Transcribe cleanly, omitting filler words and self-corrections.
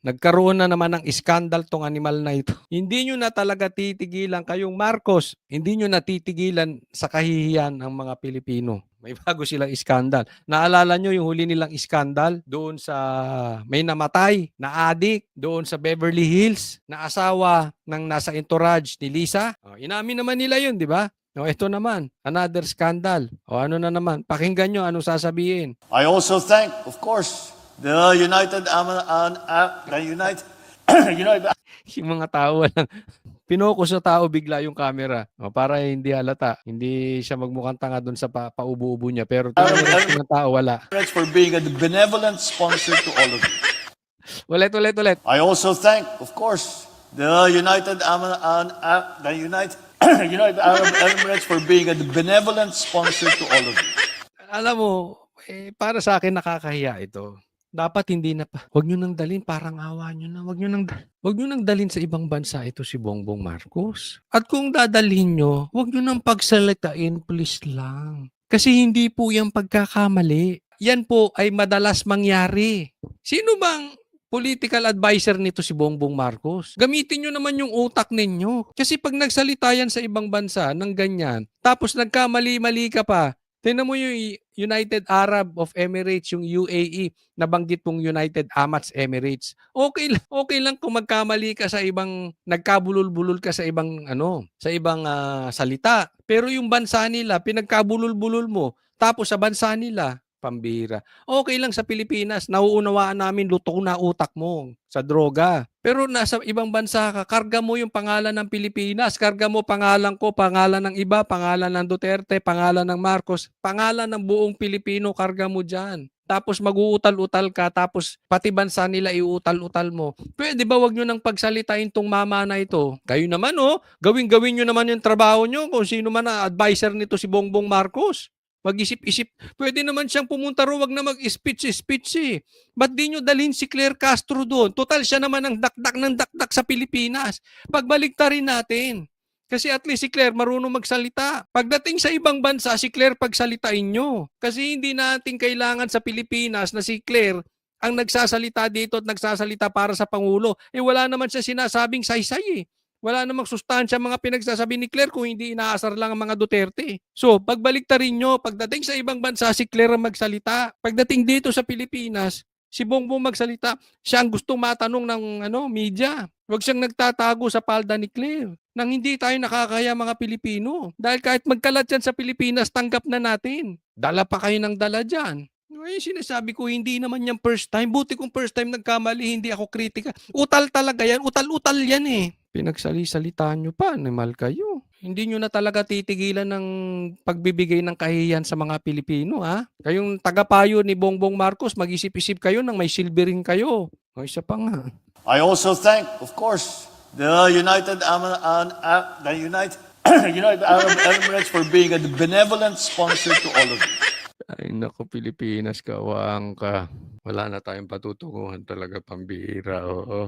Nagkaroon na naman ng iskandal tong animal na ito. Hindi nyo na talaga titigilan kayong Marcos. Hindi nyo na titigilan sa kahihiyan ang mga Pilipino. May bago silang iskandal. Naalala nyo yung huli nilang iskandal doon sa may namatay na adik doon sa Beverly Hills na asawa ng nasa entourage ni Lisa. Inamin naman nila yun, di ba? Ito naman, another scandal. Ano na naman? Pakinggan nyo anong sasabihin. I also thank, of course, the United Yung mga tao lang. Pinokus sa tao bigla yung camera para hindi halata. Hindi siya magmukhang tanga doon sa paubo-ubo niya. Pero talagang ng tao wala. for being a benevolent sponsor to all of you. Ulit. I also thank, of course, the United Arab Emirates for being a benevolent sponsor to all of you. Alam mo, para sa akin nakakahiya ito. Dapat hindi na pa. Huwag nyo nang dalhin, parang awa nyo na. Huwag nyo nang dalhin sa ibang bansa ito si Bongbong Marcos. At kung dadalhin nyo, huwag nyo nang pagsalitain, please lang. Kasi hindi po yung pagkakamali. Yan po ay madalas mangyari. Sino bang political advisor nito si Bongbong Marcos? Gamitin nyo naman yung utak ninyo. Kasi pag nagsalita yan sa ibang bansa ng ganyan, tapos nagkamali-mali ka pa, tingnan mo yung United Arab of Emirates, yung UAE, nabanggit mong United Arab Emirates. Okay lang kung magkamali ka sa ibang, nagkabulol-bulol ka sa ibang, salita. Pero yung bansa nila, pinagkabulol-bulol mo, tapos sa bansa nila, pambira. Okay lang sa Pilipinas, nauunawaan namin lutong na utak mo sa droga. Pero nasa ibang bansa ka, karga mo yung pangalan ng Pilipinas, karga mo pangalan ko, pangalan ng iba, pangalan ng Duterte, pangalan ng Marcos, pangalan ng buong Pilipino, karga mo dyan. Tapos mag-uutal-utal ka, tapos pati bansa nila iuutal-utal mo. Pwede ba wag nyo nang pagsalitain tong mama na ito? Kayo naman gawin nyo naman yung trabaho nyo kung sino man ang advisor nito si Bongbong Marcos. Mag-isip-isip. Pwede naman siyang pumunta ro, wag na mag-speech eh. Ba't di nyo dalhin si Claire Castro doon? Total siya naman ang dakdak sa Pilipinas. Pagbaliktarin natin. Kasi at least si Claire marunong magsalita. Pagdating sa ibang bansa, si Claire pagsalitain nyo. Kasi hindi natin kailangan sa Pilipinas na si Claire ang nagsasalita dito at nagsasalita para sa Pangulo. Wala naman siya sinasabing saysay eh. Wala namang sustansya mga pinagsasabi ni Claire kung hindi inaasar lang ang mga Duterte. So, pagbaliktarin nyo, pagdating sa ibang bansa, si Claire ang magsalita. Pagdating dito sa Pilipinas, si Bongbong magsalita. Siya ang gustong matanong ng media. Huwag siyang nagtatago sa palda ni Claire. Nang hindi tayo nakakaya mga Pilipino. Dahil kahit magkalat yan sa Pilipinas, tanggap na natin. Dala pa kayo ng dala dyan. Sinasabi ko, hindi naman yan first time. Buti kung first time nagkamali, hindi ako kritika. Utal talaga yan. Utal-utal yan eh. Pinagsali-salitaan nyo pa, animal kayo. Hindi nyo na talaga titigilan ng pagbibigay ng kahihiyan sa mga Pilipino, ha? Kayong tagapayo ni Bongbong Marcos, mag-isip-isip kayo nang may silbering kayo. Isa pa nga. I also thank, of course, the United Arab Emirates for being a benevolent sponsor to all of you. Ay naku, Pilipinas, kawang ka. Wala na tayong patutunguhan talaga, pambihira, oo.